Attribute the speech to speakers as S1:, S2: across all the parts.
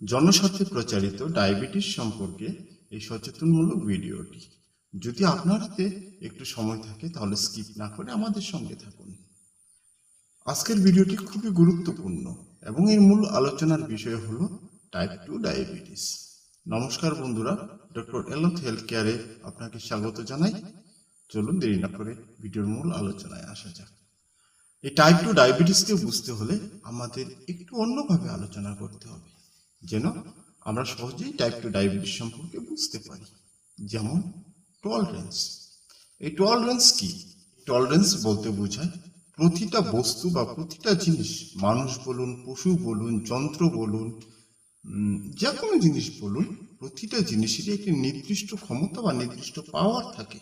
S1: জনস্বার্থে প্রচারিত ডায়াবেটিস সম্পর্কে এই সচেতনমূলক ভিডিওটি। যদি আপনার হাতে একটু সময় থাকে তাহলে স্কিপ না করে আমাদের সঙ্গে থাকুন। আজকের ভিডিওটি খুবই গুরুত্বপূর্ণ এবং এর মূল আলোচনার বিষয় হলো টাইপ 2 ডায়াবেটিস। নমস্কার বন্ধুরা, ডক্টর এলথ হেলথ কেয়ারে আপনাকে স্বাগত জানাই। চলুন দেরি না করে ভিডিওর মূল আলোচনায় আসা যাক। এই টাইপ 2 ডায়াবেটিসকে বুঝতে হলে আমাদের একটু অন্যভাবে আলোচনা করতে হবে, যেন আমরা সহজেই টাইপ 2 ডায়াবেটিস সম্পর্কে বুঝতে পারি। যেমন টলারেন্স। এই টলারেন্স কি? টলারেন্স বলতে বোঝায় প্রতিটা বস্তু বা প্রতিটা জিনিস, মানুষ বলুন, পশু বলুন, যন্ত্র বলুন, যে কোনো জিনিস বলুন, প্রতিটা জিনিসেরই একটি নির্দিষ্ট ক্ষমতা বা নির্দিষ্ট পাওয়ার থাকে।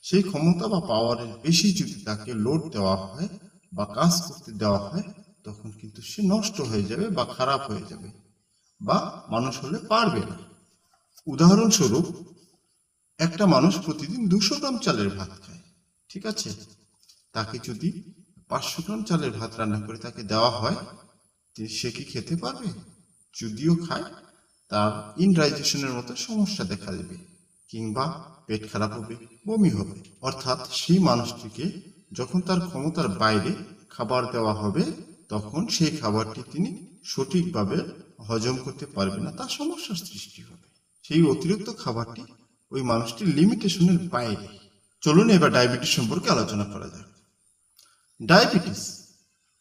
S1: সেই ক্ষমতা বা পাওয়ারের বেশি যদি তাকে লোড দেওয়া হয় বা কাজ করতে দেওয়া হয়, তখন কিন্তু সে নষ্ট হয়ে যাবে বা খারাপ হয়ে যাবে বা মানুষ হলে পারবে না। উদাহরণস্বরূপ, একটা মানুষ প্রতিদিন 200 গ্রাম চালের ভাত খায়, ঠিক আছে? তাকে যদি 500 গ্রাম চালের ভাত রান্না করে তাকে দেওয়া হয়, সে কি খেতে পারবে? যদিও খায়, তার ইনডাইজেশনের মতো সমস্যা দেখা দেবে, কিংবা পেট খারাপ হবে, বমি হবে। অর্থাৎ সেই মানুষটিকে যখন তার ক্ষমতার বাইরে খাবার দেওয়া হবে, তখন সেই খাবারটি তিনি সঠিকভাবে হজম করতে পারবে না, তার সমস্যার সৃষ্টি হবে। সেই অতিরিক্ত খাবারটি ওই মানুষটির লিমিটেশনের বাইরে। চলুন এবার ডায়াবেটিস সম্পর্কে আলোচনা করা যাক। ডায়াবেটিস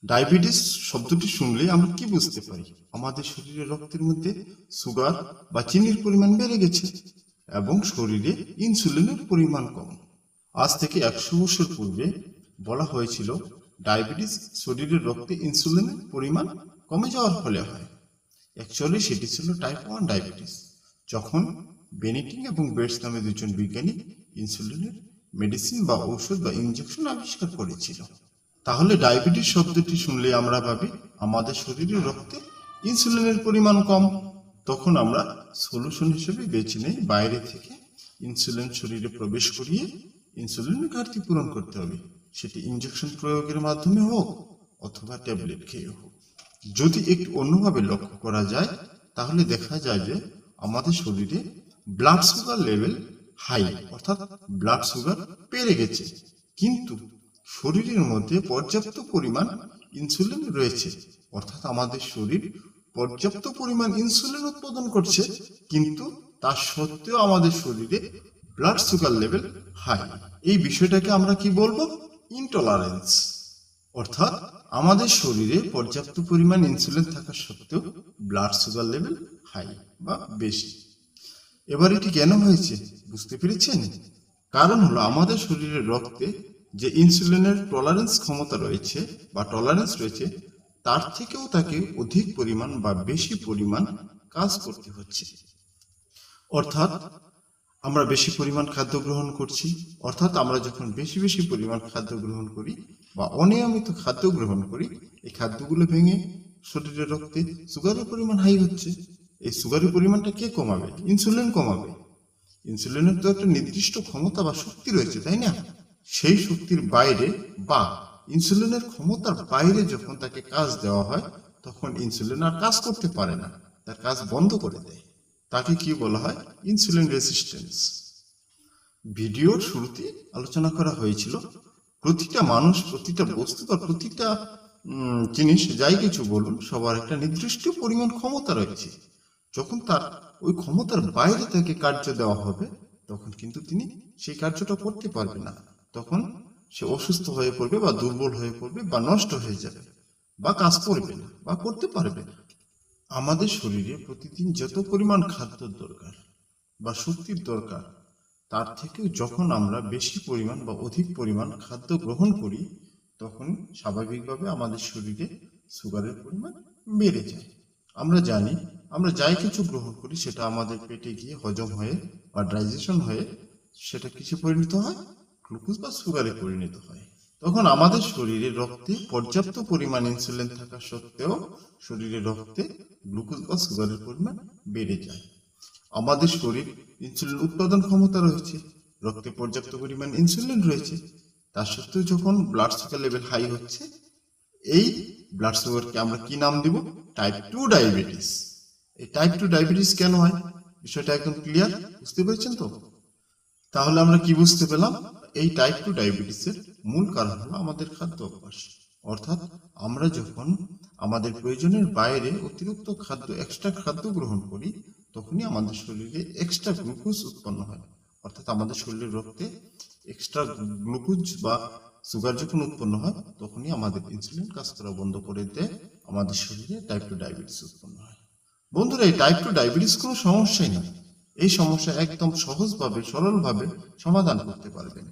S1: ডায়াবেটিস শব্দটি শুনলে আমরা কি বুঝতে পারি? আমাদের শরীরে রক্তের মধ্যে সুগার বা চিনির পরিমাণ বেড়ে গেছে এবং শরীরে ইনসুলিনের পরিমাণ কম। আজ থেকে 100 বছর পূর্বে বলা হয়েছিল ডায়াবেটিস শরীরের রক্তে ইনসুলিনের পরিমাণ কমে যাওয়ার ফলে হয়। অ্যাকচুয়ালি সেটি ছিল টাইপ 1 ডায়াবেটিস, যখন বেনেটিং এবং বেটস নামে দুজন বিজ্ঞানী ইনসুলিনের মেডিসিন বা ঔষধ বা ইনজেকশন আবিষ্কার করেছিল। তাহলে ডায়াবেটিস শব্দটি শুনলে আমরা ভাবি আমাদের শরীরে রক্তে ইনসুলিনের পরিমাণ কম। তখন আমরা সলিউশন হিসেবে বেছে নেই বাইরে থেকে ইনসুলিন শরীরে প্রবেশ করিয়ে ইনসুলিনের ঘাটতি পূরণ করতে হবে, সেটি ইনজেকশন প্রয়োগের মাধ্যমে হোক অথবা ট্যাবলেট খেয়ে হোক। যদি একটু অন্যভাবে লক্ষ্য করা যায়, তাহলে দেখা যায় যে আমাদের শরীরে ব্লাড সুগার লেভেল হাই, অর্থাৎ ব্লাড সুগার বেড়ে গেছে, কিন্তু শরীরের মধ্যে পর্যাপ্ত পরিমাণ ইনসুলিন রয়েছে, অর্থাৎ আমাদের শরীর পর্যাপ্ত পরিমাণ ইনসুলিন উৎপাদন করছে, কিন্তু তা সত্ত্বেও আমাদের শরীরে ব্লাড সুগার লেভেল হাই। এই বিষয়টাকে আমরা কি বলবো? ইনটলারেন্স। অর্থাৎ আমাদের শরীরে পর্যাপ্ত পরিমাণ ইনসুলিন থাকা সত্ত্বেও ব্লাড সুগার লেভেল হাই বা বেশি। এবার এটি কেন হয়েছে বুঝতে পেরেছেন? কারণ হলো আমাদের শরীরের রক্তে যে ইনসুলিনের টলারেন্স ক্ষমতা রয়েছে বা টলারেন্স রয়েছে, তার থেকেও তাকে অধিক পরিমাণ বা বেশি পরিমাণ কাজ করতে হচ্ছে। অর্থাৎ আমরা বেশি পরিমাণ খাদ্য গ্রহণ করছি, অর্থাৎ আমরা যখন বেশি বেশি পরিমাণ খাদ্য গ্রহণ করি বা অনিয়মিত খাদ্য গ্রহণ করি, এই খাদ্যগুলো ভেঙে শরীরের রক্তে সুগারের পরিমাণ হাই হচ্ছে। এই সুগারের পরিমাণটা কে কমাবে? ইনসুলিন কমাবে। ইনসুলিনের তো একটা নির্দিষ্ট ক্ষমতা বা শক্তি রয়েছে, তাই না? সেই শক্তির বাইরে বা ইনসুলিনের ক্ষমতার বাইরে যখন তাকে কাজ দেওয়া হয়, তখন ইনসুলিন আর কাজ করতে পারে না, তার কাজ বন্ধ করে দেয়। তাকে কি বলা হয়? Insulin resistance. ভিডিওর শুরুতে আলোচনা করা হয়েছিল প্রতিটা মানুষ, প্রতিটা বস্তু বা প্রতিটা জিনিস, যাই কিছু বলুন, সবার একটা নির্দিষ্ট পরিমাণ ক্ষমতা রয়েছে। যখন তার ওই ক্ষমতার বাইরে তাকে কার্য দেওয়া হবে, তখন কিন্তু তিনি সেই কার্যটা করতে পারবে না। তখন সে অসুস্থ হয়ে পড়বে বা দুর্বল হয়ে পড়বে বা নষ্ট হয়ে যাবে বা কাজ করবে না বা করতে পারবে না। আমাদের শরীরে প্রতিদিন যত পরিমাণ খাদ্যর দরকার বা শক্তির দরকার, তার থেকেও যখন আমরা বেশি পরিমাণ বা অধিক পরিমাণ খাদ্য গ্রহণ করি, তখন স্বাভাবিকভাবে আমাদের শরীরে সুগারের পরিমাণ বেড়ে যায়। আমরা জানি আমরা যাই কিছু গ্রহণ করি সেটা আমাদের পেটে গিয়ে হজম হয়ে বা ডাইজেশন হয়ে সেটা কিসে পরিণত হয়? গ্লুকোজ বা সুগারে পরিণত হয়। তখন আমাদের শরীরে রক্তে পর্যাপ্ত পরিমাণ ইনসুলিন থাকা সত্ত্বেও শরীরে রক্তে গ্লুকোজ বা সুগারের পরিমাণ বেড়ে যায়। আমাদের শরীর ইনসুলিন উৎপাদন ক্ষমতা রয়েছে, রক্তে পর্যাপ্ত পরিমাণ ইনসুলিন রয়েছে, তা সত্ত্বেও যখন ব্লাড সুগার লেভেল হাই হচ্ছে, এই ব্লাড সুগারকে আমরা কি নাম দিব? Type 2 diabetes. এই টাইপ 2 ডায়াবেটিস কেন হয় বিষয়টা একদম ক্লিয়ার, বুঝতে পেরেছেন তো? তাহলে আমরা কি বুঝতে পেলাম? এই টাইপ 2 ডায়াবেটিসের মূল কারণ হলো আমাদের খাদ্য অভ্যাস। অর্থাৎ আমরা যখন আমাদের প্রয়োজনের বাইরে অতিরিক্ত এক্সট্রা খাদ্য গ্রহণ করি, তখনই আমাদের শরীরে এক্সট্রা গ্লুকোজ উৎপন্ন হয়। অর্থাৎ আমাদের শরীরের রক্তে এক্সট্রা গ্লুকোজ বা সুগার যখন উৎপন্ন হয়, তখনই আমাদের ইনসুলিন কাজ করা বন্ধ করে দেয়, আমাদের শরীরে টাইপ 2 ডায়াবেটিস উৎপন্ন হয়। বন্ধুরা, এই টাইপ 2 ডায়াবেটিস কোনো সমস্যাই না। এই সমস্যা একদম সহজভাবে সরলভাবে সমাধান করতে পারবেন,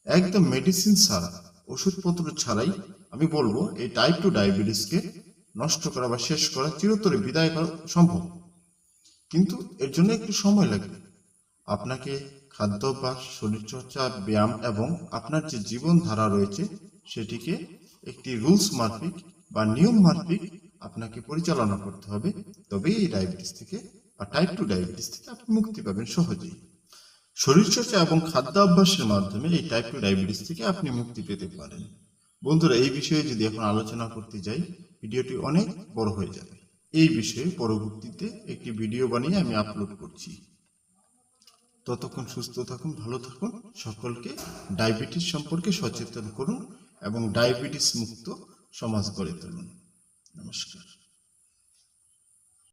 S1: একদম মেডিসিন ছাড়া, ওষুধপত্র ছাড়াই। আমি বলবো এই টাইপ 2 ডায়াবেটিসকে নষ্ট করা বা শেষ করা, চিরতরে বিদায় করা সম্ভব, কিন্তু এর জন্য একটু সময় লাগবে। আপনাকে খাদ্যাভ্যাস, শরীরচর্চা, ব্যায়াম এবং আপনার যে জীবনধারা রয়েছে সেটিকে একটি রুলস মাফিক বা নিয়ম মাফিক আপনাকে পরিচালনা করতে হবে। তবেই এই ডায়াবেটিস থেকে বা টাইপ 2 ডায়াবেটিস থেকে আপনি মুক্তি পাবেন সহজেই। শরীরচর্চা এবং খাদ্যাভ্যাসের মাধ্যমে এই টাইপ 2 ডায়াবেটিস থেকে আপনি মুক্তি পেতে পারেন। বন্ধুরা, এই বিষয়ে যদি এখন আলোচনা করতে যাই, ভিডিওটি অনেক বড় হয়ে যাবে। এই বিষয়ে পরবর্তীতে একটি ভিডিও বানিয়ে আমি আপলোড করছি। ততক্ষণ সুস্থ থাকুন, ভালো থাকুন। সকলকে ডায়াবেটিস সম্পর্কে সচেতন করুন এবং ডায়াবেটিস মুক্ত সমাজ গড়ে তুলুন। নমস্কার।